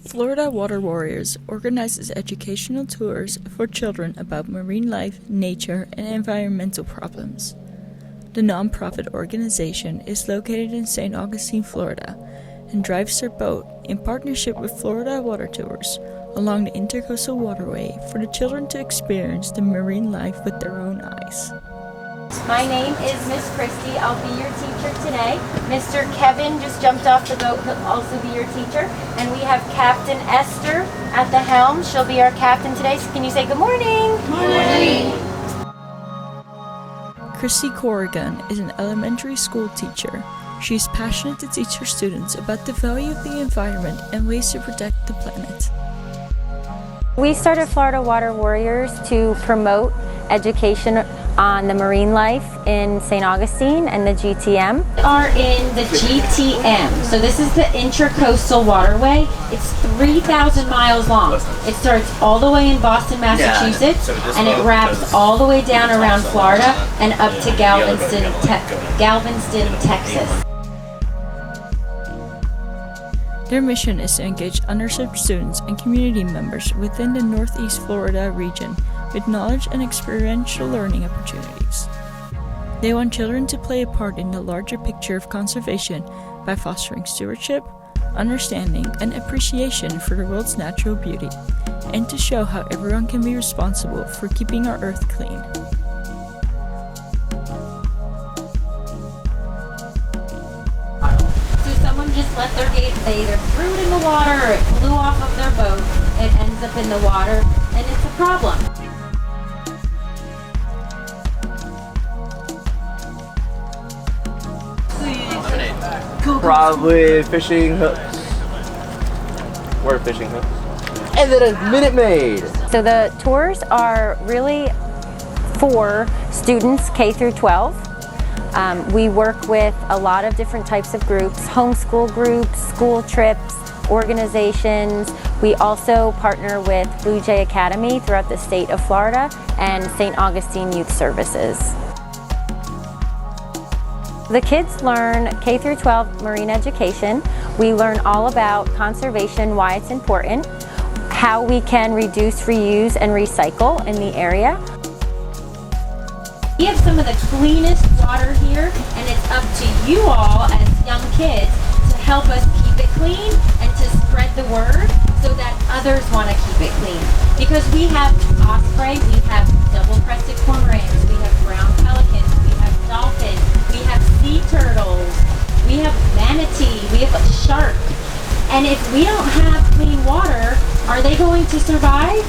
Florida Water Warriors organizes educational tours for children about marine life, nature, and environmental problems. The nonprofit organization is located in St. Augustine, Florida, and drives their boat in partnership with Florida Water Tours along the Intercoastal Waterway for the children to experience the marine life with their own eyes. My name is Miss Christy. I'll be your teacher today. Mr. Kevin just jumped off the boat. He'll also be your teacher. And we have Captain Esther at the helm. She'll be our captain today. So can you say good morning? Good morning. Christy Corrigan is an elementary school teacher. She is passionate to teach her students about the value of the environment and ways to protect the planet. We started Florida Water Warriors to promote education on the marine life in St. Augustine and the GTM. We are in the GTM, so this is the Intracoastal Waterway. It's 3,000 miles long. It starts all the way in Boston, Massachusetts, and it wraps all the way down around Florida and up to Galveston, Texas. Their mission is to engage underserved students and community members within the Northeast Florida region with knowledge and experiential learning opportunities. They want children to play a part in the larger picture of conservation by fostering stewardship, understanding, and appreciation for the world's natural beauty, and to show how everyone can be responsible for keeping our earth clean. Someone just let their gate, they either threw it in the water or it flew off of their boat. It ends up in the water and it's a problem. Probably fishing hooks. We're fishing hooks. And then a Minute Maid. So the tours are really for students K through 12. We work with a lot of different types of groups, homeschool groups, school trips, organizations. We also partner with Blue Jay Academy throughout the state of Florida and St. Augustine Youth Services. The kids learn K through 12 marine education. We learn all about conservation, why it's important, how we can reduce, reuse, and recycle in the area. We have some of the cleanest water here, and it's up to you all as young kids to help us keep it clean and to spread the word so that others want to keep it clean. Because we have osprey, we have double-crested cormorants, we have brown pelicans, we have dolphins, we have sea turtles, we have manatee, we have a shark. And if we don't have clean water, are they going to survive?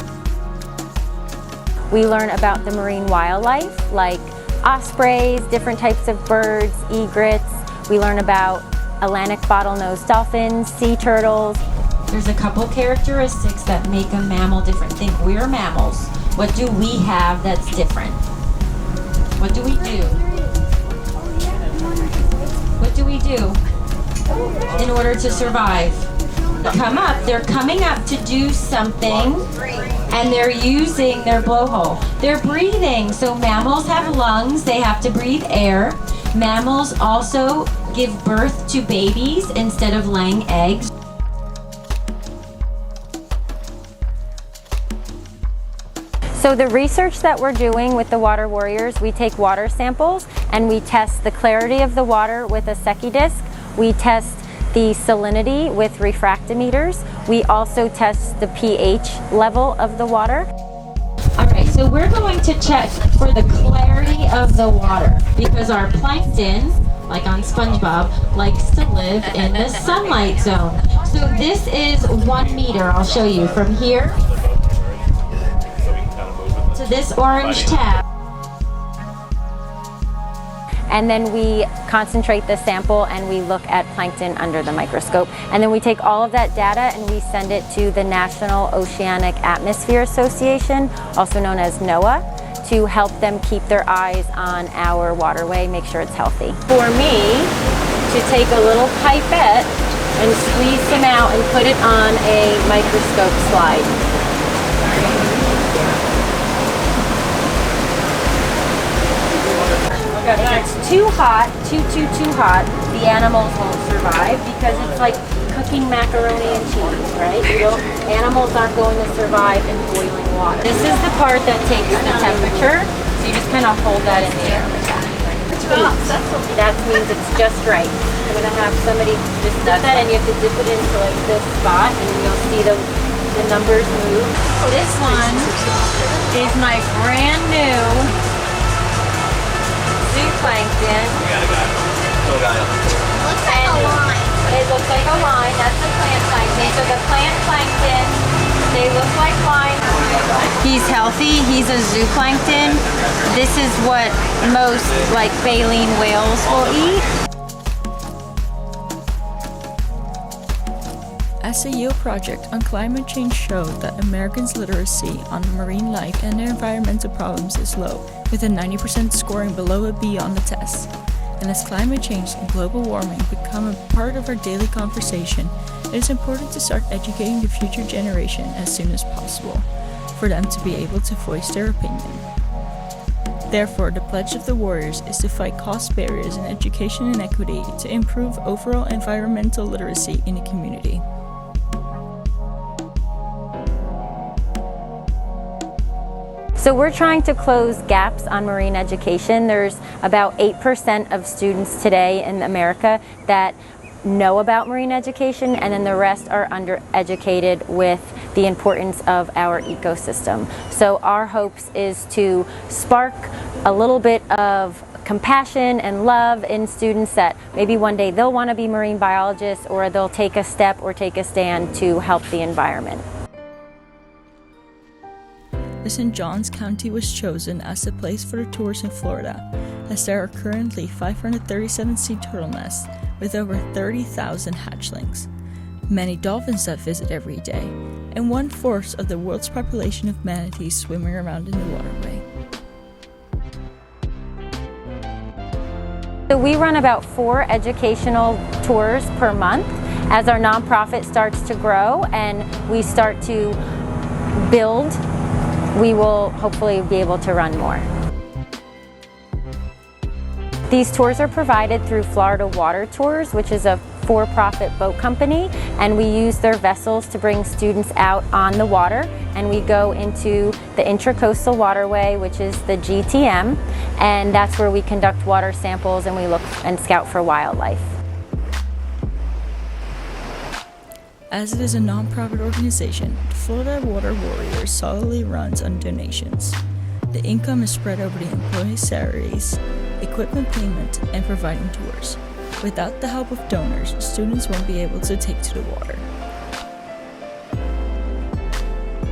We learn about the marine wildlife like ospreys, different types of birds, egrets. We learn about Atlantic bottlenose dolphins, sea turtles. There's a couple characteristics that make a mammal different. Think we're mammals. What do we have that's different? What do we do? What do we do in order to survive? They're coming up to do something, and they're using their blowhole. They're breathing. So mammals have lungs, they have to breathe air. Mammals also give birth to babies instead of laying eggs. So the research that we're doing with the Water Warriors, we take water samples and we test the clarity of the water with a Secchi disc. We test the salinity with refractometers. We also test the pH level of the water. All right, so we're going to check for the clarity of the water because our plankton, like on SpongeBob, likes to live in the sunlight zone. So this is 1 meter, I'll show you, from here to this orange tab. And then we concentrate the sample and we look at plankton under the microscope. And then we take all of that data and we send it to the National Oceanic Atmosphere Association, also known as NOAA, to help them keep their eyes on our waterway, make sure it's healthy. For me to take a little pipette and squeeze some out and put it on a microscope slide. If it's too hot, too hot, the animals won't survive because it's like cooking macaroni and cheese, right? Animals aren't going to survive in boiling water. This is the part that takes the temperature, so you just kind of hold that in the air like that. That means it's just right. I'm going to have somebody just dip that, and you have to dip it into like this spot, and you'll see the numbers move. This one is my brand new zooplankton. Looks like a line. It looks like a line. That's the plant plankton. So the plant plankton, they look like lines. He's healthy. He's a zooplankton. This is what most like baleen whales will eat. As a Yale project on climate change showed that Americans' literacy on marine life and their environmental problems is low, with a 90% scoring below a B on the test. And as climate change and global warming become a part of our daily conversation, it is important to start educating the future generation as soon as possible, for them to be able to voice their opinion. Therefore, the pledge of the Warriors is to fight cost barriers in education and equity to improve overall environmental literacy in the community. So we're trying to close gaps on marine education. There's about 8% of students today in America that know about marine education, and then the rest are undereducated with the importance of our ecosystem. So our hopes is to spark a little bit of compassion and love in students that maybe one day they'll want to be marine biologists, or they'll take a step or take a stand to help the environment. The St. Johns County was chosen as the place for the tours in Florida, as there are currently 537 sea turtle nests with over 30,000 hatchlings, many dolphins that visit every day, and 1/4 of the world's population of manatees swimming around in the waterway. So we run about 4 educational tours per month. As our nonprofit starts to grow and we start to build, we will hopefully be able to run more. These tours are provided through Florida Water Tours, which is a for-profit boat company, and we use their vessels to bring students out on the water, and we go into the Intracoastal Waterway, which is the GTM, and that's where we conduct water samples and we look and scout for wildlife. As it is a non-profit organization, the Florida Water Warriors solidly runs on donations. The income is spread over the employee salaries, equipment payment, and providing tours. Without the help of donors, students won't be able to take to the water.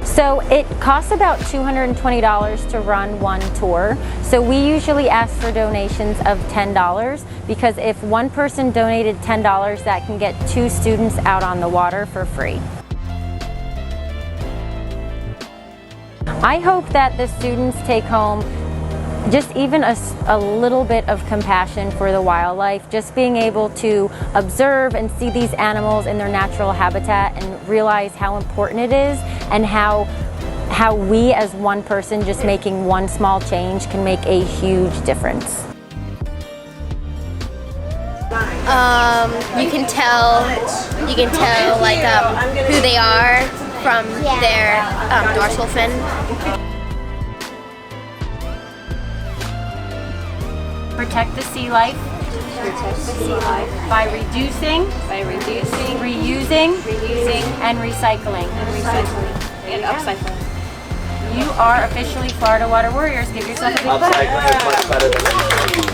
So it costs about $220 to run one tour. So we usually ask for donations of $10, because if one person donated $10, that can get 2 students out on the water for free. I hope that the students take home just even a little bit of compassion for the wildlife, just being able to observe and see these animals in their natural habitat and realize how important it is, and how we as one person just making one small change can make a huge difference. You can tell like who they are from their dorsal fin. Protect the sea life. By reducing, reusing, and recycling. And upcycling. You are officially Florida Water Warriors. Give yourself a big clap. Upcycling is much better than recycling.